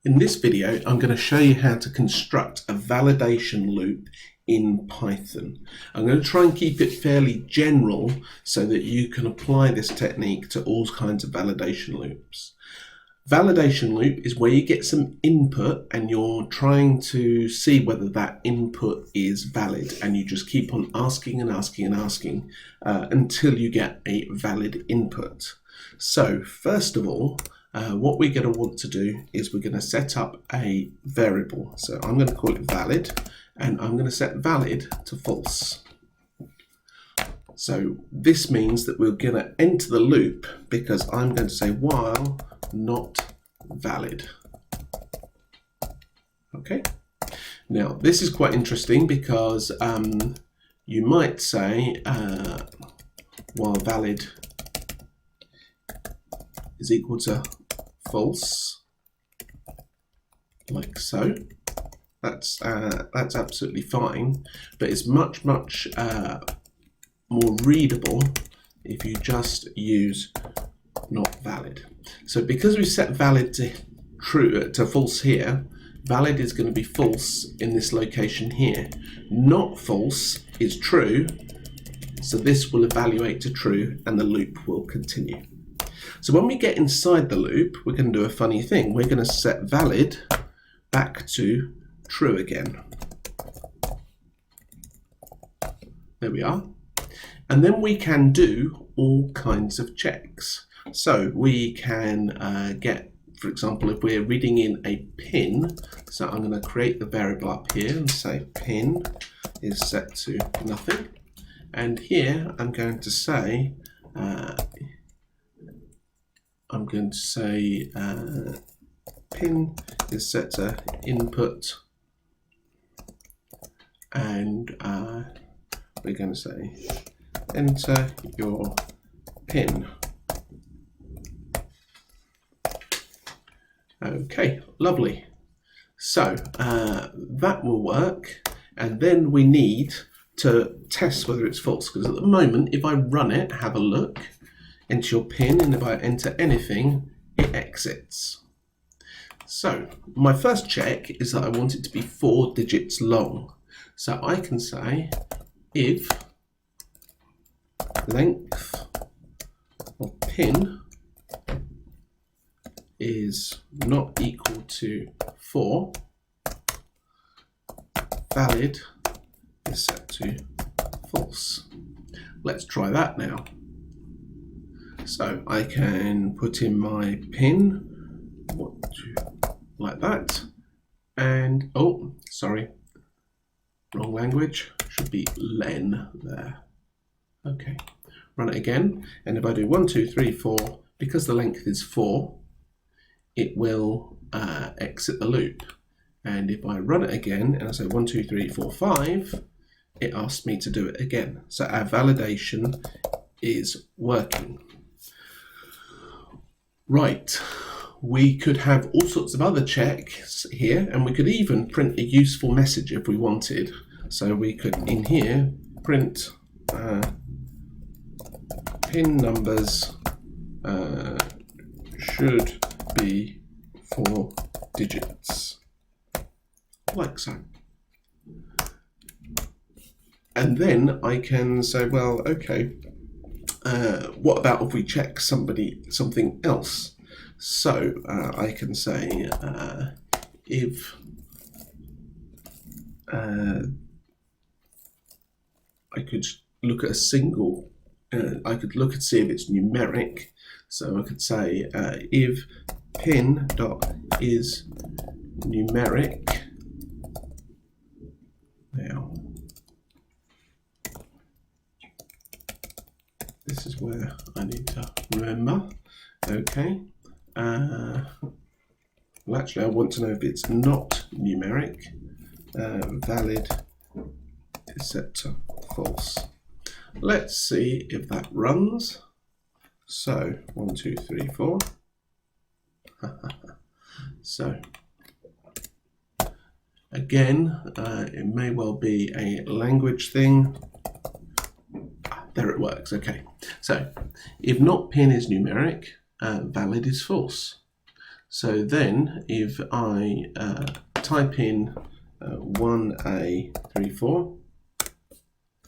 In this video, I'm going to show you how to construct a validation loop in Python. I'm going to try and keep it fairly general so that you can apply this technique to all kinds of validation loops. Validation loop is where you get some input and you're trying to see whether that input is valid, and you just keep on asking and asking and asking until you get a valid input. So first of all, what we're going to want to do is we're going to set up a variable. So I'm going to call it valid, and I'm going to set valid to false. So this means that we're going to enter the loop because I'm going to say while not valid. Okay. Now this is quite interesting because you might say while valid is equal to false, like so. That's absolutely fine, but it's much more readable if you just use not valid. So because we set valid to true to false here, valid is going to be false in this location here. Not false is true, so this will evaluate to true and the loop will continue. So when we get inside the loop, we're going to do a funny thing. We're going to set valid back to true again. There we are. And then we can do all kinds of checks. So we can get, for example, if we're reading in a pin, so I'm going to create the variable up here and say pin is set to nothing. And here I'm going to say pin is set to input, and we're going to say enter your pin. Okay, lovely. So that will work, and then we need to test whether it's false, because at the moment if I run it, have a look, enter your pin, and if I enter anything, it exits. So my first check is that I want it to be 4 digits long. So I can say if length of pin is not equal to 4, valid is set to false. Let's try that now. So I can put in my pin, like that, and oh, sorry, wrong language, should be len there. Okay, run it again, and if I do 1, 2, 3, 4, because the length is 4, it will exit the loop. And if I run it again and I say 1, 2, 3, 4, 5, it asks me to do it again. So our validation is working. Right, we could have all sorts of other checks here, and we could even print a useful message if we wanted. So we could, in here, print pin numbers should be 4 digits, like so. And then I can say, well, okay, what about if we check something else? So I can say if I could look at a single, I could look and see if it's numeric. So I could say if pin dot is numeric. Now this is where I need to remember. Okay. Well, actually, I want to know if it's not numeric. Valid is set to false. Let's see if that runs. So 1, 2, 3, 4. So again, it may well be a language thing. There it works. Okay. So if not pin is numeric, valid is false. So then if I type in 1A34,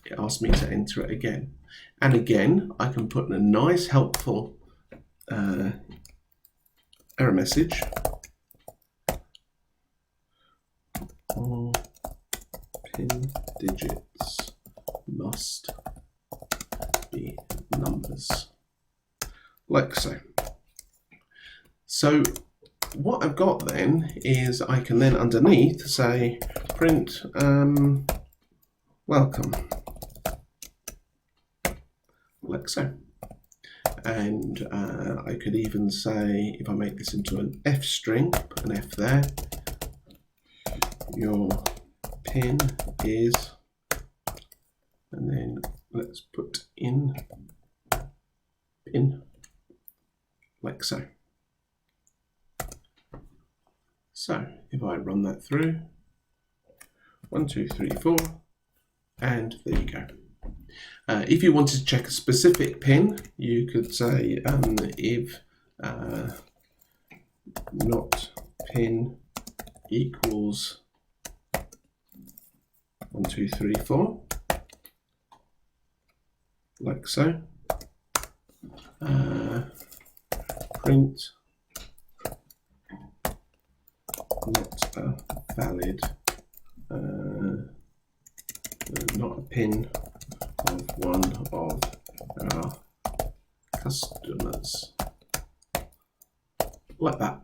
it asks me to enter it again. And again, I can put in a nice helpful error message. All pin digits must be numbers, like so. So what I've got then is I can then underneath say print welcome, like so. And I could even say, if I make this into an F string, put an F there, your pin is, and then let's put in pin, like so. So if I run that through, 1, 2, 3, 4, and there you go. If you wanted to check a specific pin, you could say if not pin equals 1, 2, 3, 4, like so. Print not a valid, not a pin of one of our customers, like that.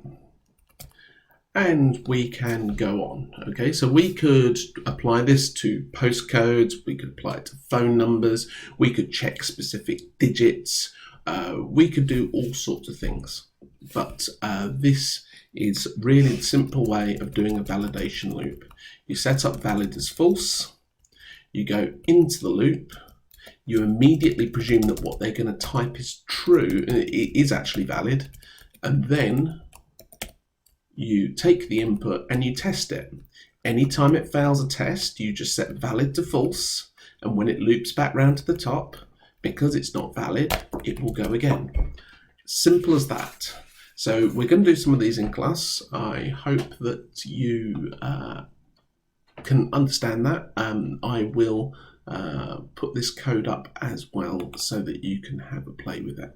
And we can go on. Okay, so we could apply this to postcodes, we could apply it to phone numbers, we could check specific digits, we could do all sorts of things. But this is really the simple way of doing a validation loop. You set up valid as false, you go into the loop, you immediately presume that what they're going to type is true, and it is actually valid, and then you take the input and you test it. Anytime it fails a test, you just set valid to false, and when it loops back round to the top, because it's not valid, it will go again. Simple as that. So we're going to do some of these in class. I hope that you can understand that. I will put this code up as well so that you can have a play with it.